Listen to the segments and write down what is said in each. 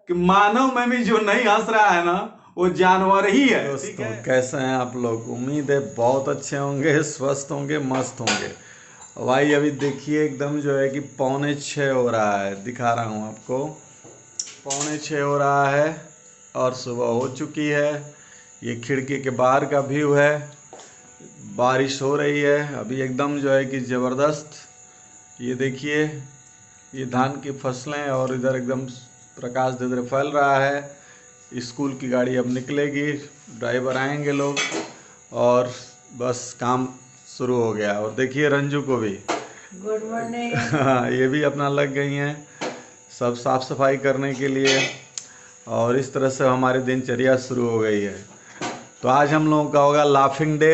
कि मानव में भी जो नहीं हंस रहा है ना वो जानवर ही है। दोस्तों कैसे हैं आप लोग? उम्मीद है बहुत अच्छे होंगे, स्वस्थ होंगे, मस्त होंगे। भाई अभी देखिए एकदम जो है कि 5:45 हो रहा है, दिखा रहा हूँ आपको। 5:45 हो रहा है और सुबह हो चुकी है। ये खिड़की के बाहर का व्यू है। बारिश हो रही है अभी एकदम जो है कि ज़बरदस्त। ये देखिए ये धान की फसलें और इधर एकदम प्रकाश धीरे फैल रहा है। स्कूल की गाड़ी अब निकलेगी, ड्राइवर आएंगे लोग और बस काम शुरू हो गया। और देखिए रंजू को भी गुड मॉर्निंग। हाँ ये भी अपना लग गई हैं सब साफ सफाई करने के लिए। और इस तरह से हमारी दिनचर्या शुरू हो गई है। तो आज हम लोगों का होगा लाफिंग डे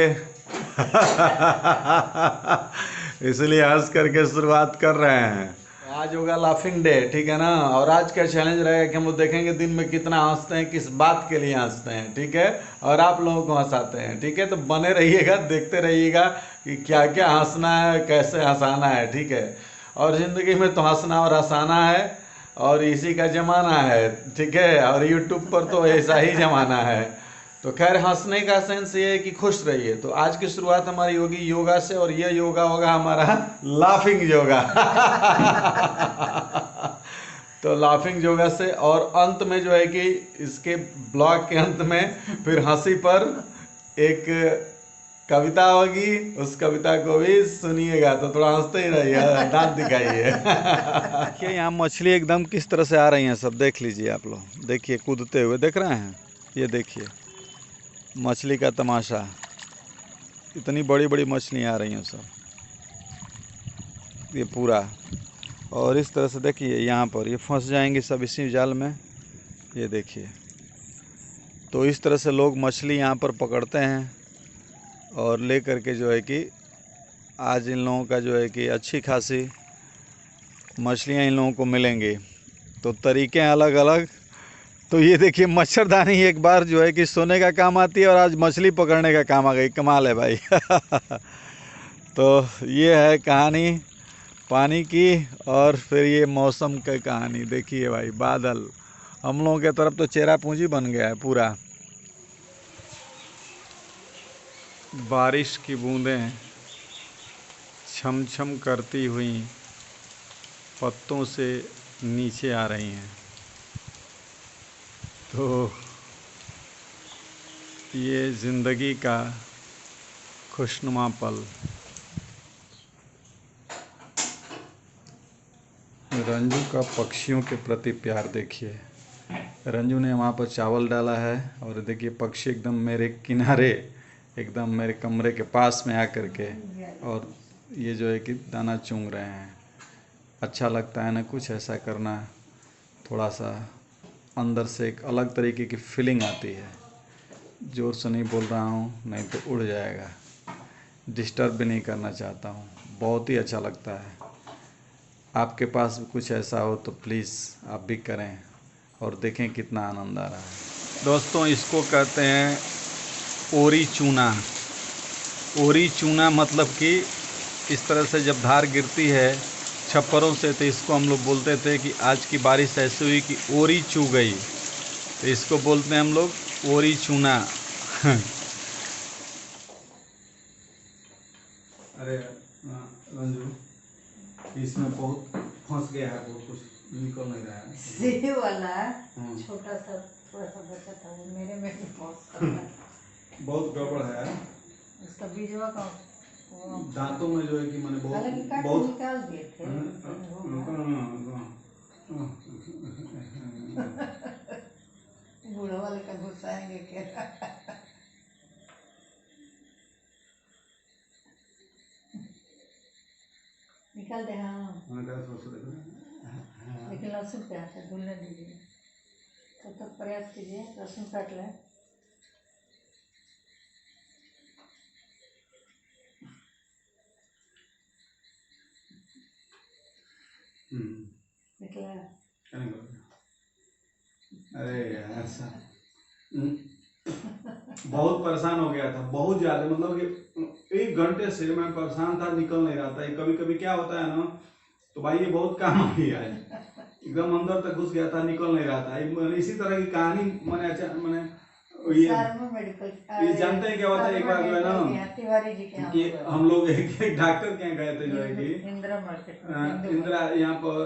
इसलिए हंस करके शुरुआत कर रहे हैं। आज होगा लाफिंग डे, ठीक है ना। और आज का चैलेंज रहेगा कि हम लोग देखेंगे दिन में कितना हंसते हैं, किस बात के लिए हंसते हैं, ठीक है। और आप लोगों को हंसाते हैं, ठीक है। तो बने रहिएगा, देखते रहिएगा कि क्या क्या हंसना है, कैसे हंसाना है, ठीक है। और ज़िंदगी में तो हंसना और हंसाना है और इसी का ज़माना है, ठीक है। और यूट्यूब पर तो ऐसा ही ज़माना है। तो खैर हंसने का सेंस ये है कि खुश रहिए। तो आज की शुरुआत हमारी होगी योगा से और ये योगा होगा हमारा लाफिंग योगा तो लाफिंग योगा से और अंत में जो है कि इसके ब्लॉग के अंत में फिर हंसी पर एक कविता होगी, उस कविता को भी सुनिएगा। तो थोड़ा हंसते ही रहिए, दांत दिखाइए देखिए यहाँ मछली एकदम किस तरह से आ रही हैं, सब देख लीजिए आप लोग। देखिए कूदते हुए देख रहे हैं, ये देखिए मछली का तमाशा। इतनी बड़ी बड़ी मछलियाँ आ रही हैं सब, ये पूरा। और इस तरह से देखिए यहाँ पर ये फंस जाएंगे सब इसी जाल में, ये देखिए। तो इस तरह से लोग मछली यहाँ पर पकड़ते हैं और ले करके जो है कि आज इन लोगों का जो है कि अच्छी खासी मछलियाँ इन लोगों को मिलेंगी। तो तरीके हैं अलग अलग। तो ये देखिए मच्छरदानी एक बार जो है कि सोने का काम आती है और आज मछली पकड़ने का काम आ गई। कमाल है भाई तो ये है कहानी पानी की। और फिर ये मौसम की कहानी देखिए भाई, बादल हम लोगों के तरफ तो चेहरा पूंजी बन गया है पूरा। बारिश की बूंदें छम छम करती हुई पत्तों से नीचे आ रही हैं। तो ये ज़िंदगी का खुशनुमा पल। रंजू का पक्षियों के प्रति प्यार देखिए। रंजू ने वहाँ पर चावल डाला है और देखिए पक्षी एकदम मेरे किनारे, एकदम मेरे कमरे के पास में आकर के और ये जो है कि दाना चुंग रहे हैं। अच्छा लगता है ना कुछ ऐसा करना, थोड़ा सा अंदर से एक अलग तरीके की फीलिंग आती है। ज़ोर से नहीं बोल रहा हूँ नहीं तो उड़ जाएगा, डिस्टर्ब भी नहीं करना चाहता हूँ। बहुत ही अच्छा लगता है। आपके पास भी कुछ ऐसा हो तो प्लीज़ आप भी करें और देखें कितना आनंद आ रहा है। दोस्तों इसको कहते हैं ओरी चूना। ओरी चूना मतलब कि इस तरह से जब धार गिरती है छप्परों से तो इसको हम लोग बोलते थे कि आज की बारिश ऐसी हुई कि ओरी चू गई, तो इसको बोलते हैं हम लोग ओरी चूना अरे रंजू इसमें बहुत फंस गया है, बहुत कुछ निकल नहीं रहा है। ये वाला छोटा सा थोड़ा सा बचा था वो मेरे में भी फंस गया। बहुत गड़बड़ है उसका बीजवा का दांतों में जो है कि मैंने हालांकि काट के बहुत निकाल दिए थे। बूढ़ा वाले का घुसाएंगे क्या? निकाल दे। हाँ लेकिन लहसुन पे हाथ है, धुलने दीजिए। तो तब प्रयास कीजिए लहसुन काट लें। निकला। अरे यार बहुत परेशान हो गया था, बहुत ज़्यादा। मतलब कि 1 घंटे से मैं परेशान था, निकल नहीं रहा था। कभी कभी क्या होता है ना तो भाई ये बहुत काम आ गई आज, एकदम अंदर तक घुस गया था, निकल नहीं रहा था। इसी तरह की कहानी मैंने ये जानते हैं क्या होता है, एक बार जो है ना तिवारी जी के कि हम लोग एक डॉक्टर के यहाँ गए थे, जो है कि इंदिरा मार्केट में, इंदिरा यहाँ पर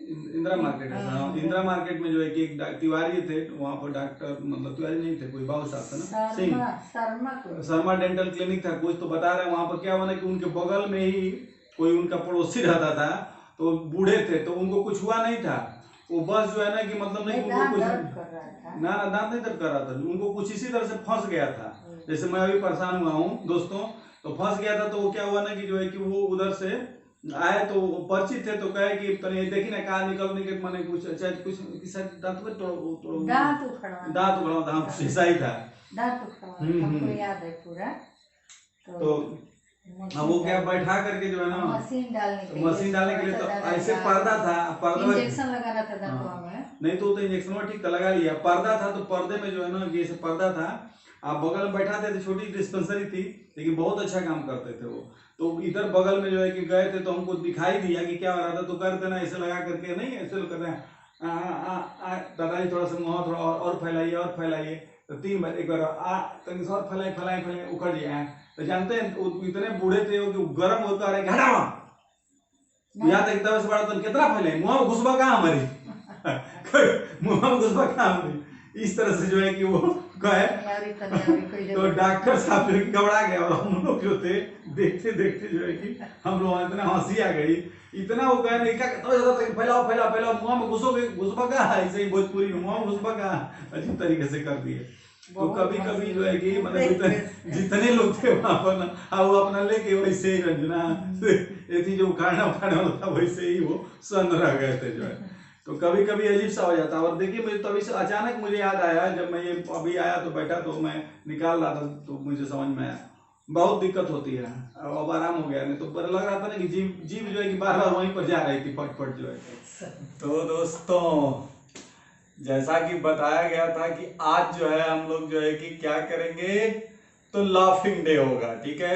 इंदिरा मार्केट है। हाँ, इंदिरा मार्केट में जो है कि एक तिवारी थे, वहाँ पर डॉक्टर मतलब तिवारी नहीं थे, कोई बाबू साहब थे ना, सिंह, शर्मा डेंटल क्लिनिक था कुछ। तो बता रहे हैं वहाँ पर क्या हुआ ना कि उनके बगल में ही कोई उनका पड़ोसी रहता था, तो बूढ़े थे, तो उनको कुछ हुआ नहीं था। वो बस जो है ना कि मतलब नहीं उनको कुछ ना दांत नहीं दर्द कर रहा था, उनको कुछ इसी तरह से फंस गया था, जैसे मैं अभी परेशान हुआ हूँ दोस्तों। तो फंस गया था, तो वो क्या हुआ ना कि जो है कि वो उधर से आए, तो परिचित थे, तो कहे कि तने देखी ना कहा निकलने के मैंने कुछ कुछ दांत उखड़ा था, ऐसा ही था, हमको याद है पूरा। तो अब वो क्या बैठा करके जो है ना मशीन डालने के लिए तो ऐसे पर्दा था, पर्दा इंजेक्शन लगाना था दांतों में, नहीं तो इंजेक्शन में ठीक लगा लिया, पर्दा था, तो पर्दे में जो है ना जैसे पर्दा था, आप बगल में बैठा थे, छोटी डिस्पेंसरी थी, लेकिन बहुत अच्छा काम करते थे वो। तो इधर बगल में जो है कि गए थे, तो हमको दिखाई दिया कि क्या हो रहा था, तो कर देना ऐसे लगा करके, नहीं ऐसे करते हैं दादाजी थोड़ा सा मुँह थोड़ा और फैलाइए और फैलाइए, तो 3 बार, एक बार तनिक और फैलाए फैलाए फैलाए उखड़ जाए। तो जानते हैं इतने बूढ़े थे कि गर्म होकर अरे घटा यहाँ तक तब से बड़ा तो कितना फैले, मुँह में घुसबा कहाँ हमारी मुँह में घुसबा कहाँ हमारी, इस तरह से जो है कि वो गए। तो डॉक्टर साहब जो घबरा गया, और हम लोग जो थे देखते देखते जो है कि हम लोग इतना हंसी आ गई, इतना वो कहे नहीं क्या फैलाओ फैलाओ फैलाओ, मुँह में घुसोगे घुसबा कहाँ, ऐसे ही भोजपुरी में मुँह में घुसबा कहाँ, अजीब तरीके से कर दिए। तो कभी कभी जो है कि मतलब जितने लोग थे वहां पर ना, वो अपना लेके वैसे ही रंजना ये थी जो उखाड़ना वाला था, वैसे ही वो सन रह गए थे जो है। तो कभी कभी अजीब सा हो जाता है। और देखिए मुझे तभी से अचानक मुझे याद आया, जब मैं ये अभी आया तो बैठा, तो मैं निकाल रहा था, तो मुझे समझ में आया बहुत दिक्कत होती है, अब आराम हो गया, नहीं तो लग रहा था ना कि जीव जो है कि बार बार वहीं पर जा रही थी फटफट जो है। तो दोस्तों जैसा कि बताया गया था कि आज जो है हम लोग जो है कि क्या करेंगे, तो लाफिंग डे होगा, ठीक है।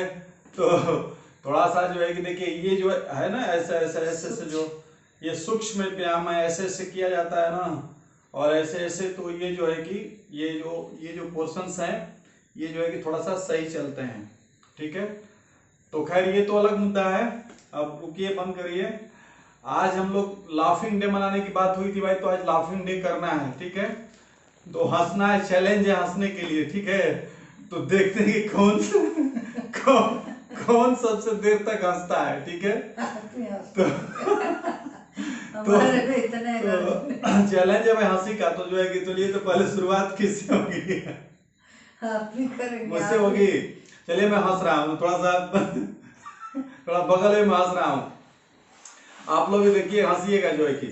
तो थोड़ा सा जो है कि देखिए ये जो है ना ऐसे ऐसे ऐसे ऐसे जो ये सूक्ष्म व्यायाम है, ऐसे ऐसे किया जाता है ना, और ऐसे ऐसे, तो ये जो है कि ये जो पोर्शंस हैं ये जो है कि थोड़ा सा सही चलते हैं, ठीक है। तो खैर ये तो अलग मुद्दा है, अब रुकिए बंद करिए। आज हम लोग लाफिंग डे मनाने की बात हुई थी भाई, तो आज लाफिंग डे करना है, ठीक है। तो हंसना है, चैलेंज है हंसने के लिए, ठीक है। तो देखते हैं कि कौन सबसे देर तक हंसता है, ठीक है। तो चैलेंज है भाई हंसी का, तो जो है कि चलिए, तो पहले शुरुआत किससे होगी, मुझसे होगी। चलिए मैं हंस रहा हूँ, थोड़ा सा थोड़ा बगल में हंस रहा हूँ, आप लोग भी देखिए हंसिएगा जो है कि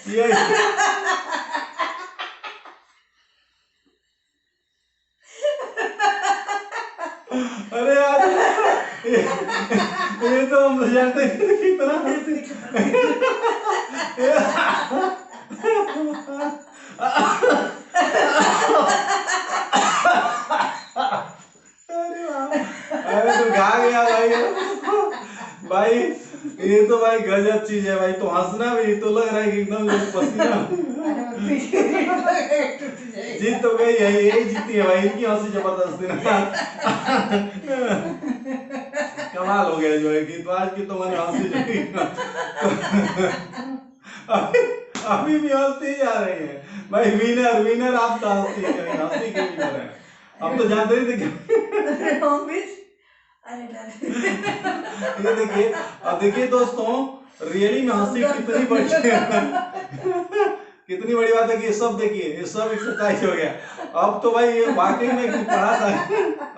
ये अरे यार ये तो हम जानते हैं कितना अरे तो गा गया भाई ये तो भाई गजब चीज है भाई। तो हंसना भी तो लग रहा है कि एकदम पसीना जीत तो गई है, यही जीती है भाई, इनकी हंसी जबरदस्त कमाल हो गया जो है कि। तो आज की तुम्हारी हंसी जो अभी भी हंसती जा रही है भाई। विनर विनर आप तो हंसती के विनर है। अब तो जानते ही थे ये देखिए। अब देखिए दोस्तों, रियली में हंसी कितनी बड़ी कितनी बड़ी बात है कि ये सब देखिए, ये सब एक्सरसाइज हो गया। अब तो भाई ये वाकई में पढ़ा था,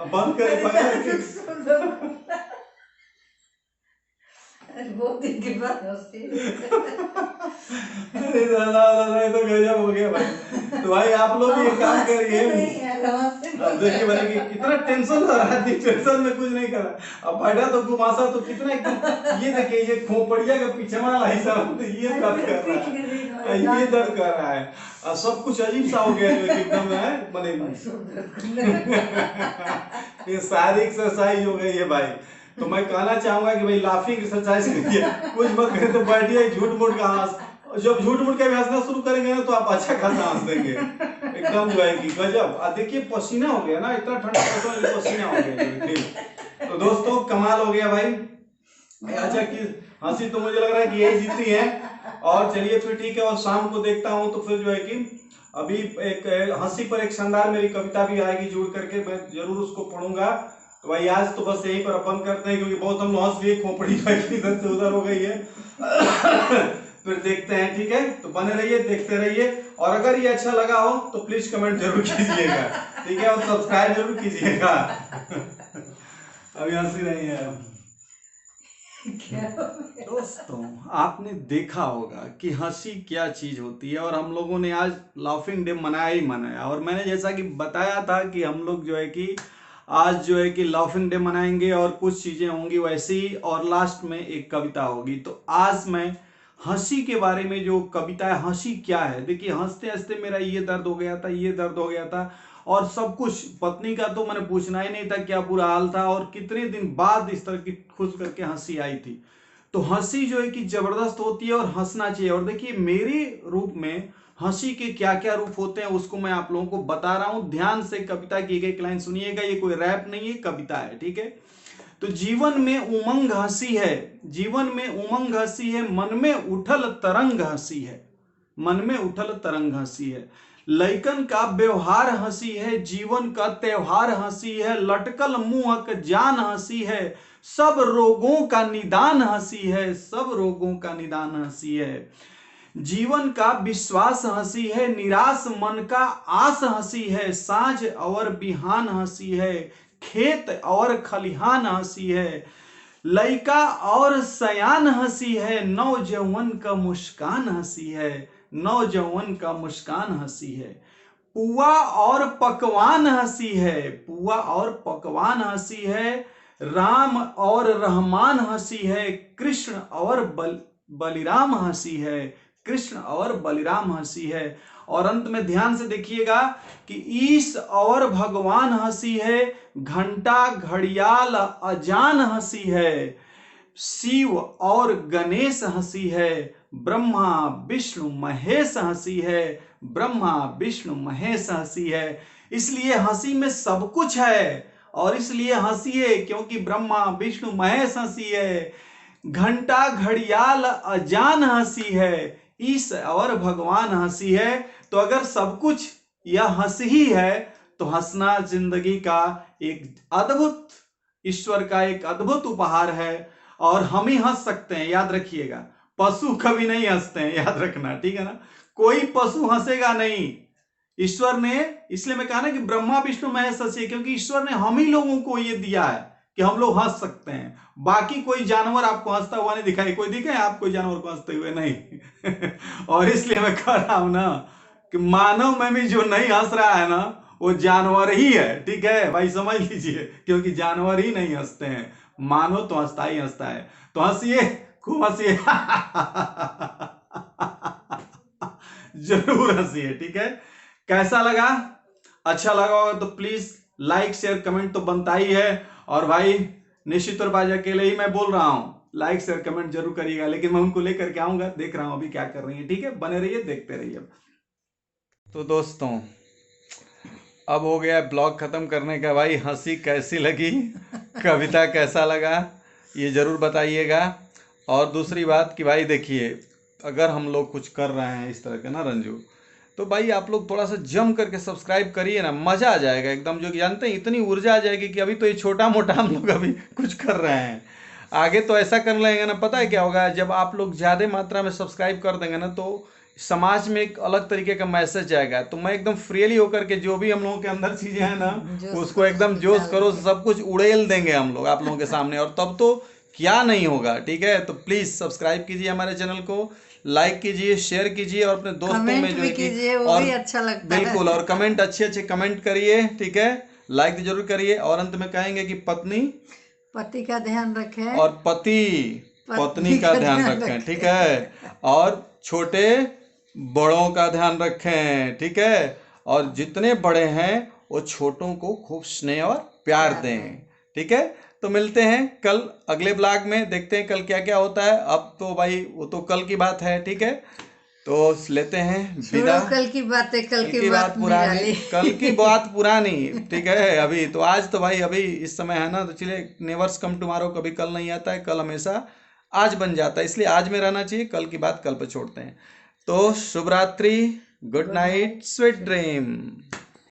बंद करे पकड़ बहुत दिन के बाद हंसती अरे दादा ये तो गजब हो गया भाई। तो भाई आप लोग भी एक काम करिए, अब देखिए मैंने कि कितना टेंशन हो रहा है, टेंशन में कुछ नहीं कर रहा। अब बैठा तो घुमासा तो कितना एकदम, ये देखिए ये खोपड़िया का पीछे वाला हिस्सा ये दर्द कर रहा है, ये दर्द कर रहा है। अब सब कुछ अजीब सा हो गया जो एकदम है बने। ये सारी एक्सरसाइज हो गई है भाई। तो मैं कहना चाहूंगा कि भाई लाफिंग एक्सरसाइज करिए, कुछ मत करें तो बैठिए झूठ मूठ का हंस। जब झूठ मूठ के भी हंसना शुरू करेंगे ना तो आप अच्छा खासा हंस देंगे एकदम जो है कि गजब। देखिए पसीना हो गया ना, इतना ठंडा पसीना हो गया। तो दोस्तों कमाल हो गया भाई। अच्छा कि हंसी तो मुझे लग रहा है कि यही जीती है। और चलिए फिर ठीक है, और शाम को देखता हूँ तो फिर जो है कि अभी एक हंसी पर एक शानदार मेरी कविता भी आएगी जुड़ करके, मैं जरूर उसको पढ़ूंगा। तो भाई आज तो बस यहीं पर बंद करते हैं क्योंकि बहुत हम हंस लिए, खोपड़ी इधर से उधर हो गई है। फिर देखते हैं, ठीक है। तो बने रहिए, देखते रहिए, और अगर ये अच्छा लगा हो तो प्लीज कमेंट जरूर कीजिएगा, ठीक है, और सब्सक्राइब जरूर कीजिएगा। अभी हंसी नहीं है। दोस्तों आपने देखा होगा कि हंसी क्या चीज होती है, और हम लोगों ने आज लाफिंग डे मनाया ही मनाया। और मैंने जैसा कि बताया था कि हम लोग जो है कि आज जो है कि लाफिंग डे मनाएंगे और कुछ चीजें होंगी वैसी, और लास्ट में एक कविता होगी। तो आज मैं हंसी के बारे में जो कविता है, हंसी क्या है, देखिए हंसते हंसते मेरा ये दर्द हो गया था, ये दर्द हो गया था, और सब कुछ। पत्नी का तो मैंने पूछना ही नहीं था क्या बुरा हाल था, और कितने दिन बाद इस तरह की खुश करके हंसी आई थी। तो हंसी जो है कि जबरदस्त होती है और हंसना चाहिए। और देखिए मेरे रूप में हंसी के क्या क्या रूप होते हैं उसको मैं आप लोगों को बता रहा हूं। ध्यान से कविता की एक लाइन सुनिएगा, ये कोई रैप नहीं है, कविता है, ठीक है। तो जीवन में उमंग हंसी है, जीवन में उमंग हंसी है, मन में उठल तरंग हंसी है, मन में उठल तरंग हंसी है। लइकन का व्यवहार हंसी है, जीवन का त्योहार हंसी है, लटकल मुंहक जान हंसी है, सब रोगों का निदान हंसी है, सब रोगों का निदान हंसी है। जीवन का विश्वास हंसी है, निराश मन का आस हंसी है, साँझ और बिहान हंसी है, खेत और खलिहान हंसी है, लइका और सयान हंसी है, नौजवान का मुस्कान हंसी है, नौजवान का मुस्कान हंसी है। पुआ और पकवान हंसी है, पुआ और पकवान हंसी है, राम और रहमान हंसी है, कृष्ण और बलिराम हंसी है, कृष्ण और बलिराम हंसी है। और अंत में ध्यान से देखिएगा कि ईश और भगवान हंसी है, घंटा घड़ियाल अजान हंसी है, शिव और गणेश हंसी है, ब्रह्मा विष्णु महेश हंसी है, ब्रह्मा विष्णु महेश हंसी है। इसलिए हंसी में सब कुछ है, और इसलिए हंसिए क्योंकि ब्रह्मा विष्णु महेश हंसी है, घंटा घड़ियाल अजान हंसी है, ईश और भगवान हंसी है। तो अगर सब कुछ यह हंसी ही है तो हंसना जिंदगी का एक अद्भुत, ईश्वर का एक अद्भुत उपहार है, और हम ही हंस सकते हैं, याद रखिएगा। पशु कभी नहीं हंसते हैं, याद रखना, ठीक है ना। कोई पशु हंसेगा नहीं। ईश्वर ने, इसलिए मैं कहा ना कि ब्रह्मा विष्णु महेश हंसी, क्योंकि ईश्वर ने हम ही लोगों को ये दिया है कि हम लोग हंस सकते हैं। बाकी कोई जानवर आपको हंसता हुआ नहीं दिखाई, कोई दिखे आप कोई जानवर को हंसते हुए? नहीं। और इसलिए मैं कह रहा हूं ना कि मानव में भी जो नहीं हंस रहा है ना वो जानवर ही है, ठीक है भाई, समझ लीजिए, क्योंकि जानवर ही नहीं हंसते हैं, मानव तो हंसता ही हंसता है। तो हंसिए, खूब हंसिए। जरूर हंसिए, ठीक है। कैसा लगा? अच्छा लगा होगा तो प्लीज लाइक शेयर कमेंट तो बनता ही है। और भाई निश्चित तौर पर अकेले ही मैं बोल रहा हूं, लाइक शेयर कमेंट जरूर करिएगा, लेकिन मैं उनको लेकर के आऊंगा, देख रहा हूं अभी क्या कर रही है, ठीक है। बने रहिए, देखते रहिए। तो दोस्तों अब हो गया ब्लॉग खत्म करने का। भाई हंसी कैसी लगी, कविता कैसा लगा, ये जरूर बताइएगा। और दूसरी बात कि भाई देखिए अगर हम लोग कुछ कर रहे हैं इस तरह के ना रंजू, तो भाई आप लोग थोड़ा सा जम करके सब्सक्राइब करिए ना, मजा आ जाएगा एकदम। जो कि जानते हैं इतनी ऊर्जा आ जाएगी कि अभी तो ये छोटा मोटा हम लोग अभी कुछ कर रहे हैं, आगे तो ऐसा कर लेंगे ना, पता है क्या होगा, जब आप लोग ज़्यादा मात्रा में सब्सक्राइब कर देंगे ना तो समाज में एक अलग तरीके का मैसेज जाएगा। तो मैं एकदम फ्रीली होकर के जो भी हम लोगों के अंदर चीज़ें हैं ना उसको एकदम जोश करो, सब कुछ उड़ेल देंगे हम लोग आप लोगों के सामने, और तब तो क्या नहीं होगा। ठीक है, तो प्लीज़ सब्सक्राइब कीजिए हमारे चैनल को, लाइक कीजिए, शेयर कीजिए, और अपने दोस्तों में कमेंट जो भी है कि कीजिए, वो और भी अच्छा लगता है। बिल्कुल, और कमेंट अच्छे कमेंट करिए। ठीक है, लाइक जरूर करिए, और अंत में कहेंगे कि पति का ध्यान रखें और पत्नी का ध्यान रखें। ठीक है, और छोटे बड़ों का ध्यान रखें। ठीक है, और जितने बड़े हैं वो छोटों को खूब स्नेह और प्यार दें। ठीक है, तो मिलते हैं कल अगले ब्लॉग में, देखते हैं कल क्या क्या होता है। अब तो भाई वो तो कल की बात है। ठीक है, तो लेते हैं विदा। कल की बातें, कल की बात पुरानी, कल की बात पुरानी। ठीक है, अभी तो आज तो भाई अभी इस समय है ना, तो चलिए नेवर्स कम टुमारो, कभी कल नहीं आता है, कल हमेशा आज बन जाता है, इसलिए आज में रहना चाहिए, कल की बात कल पे छोड़ते हैं। तो शुभ रात्रि, गुड नाइट, स्वीट ड्रीम।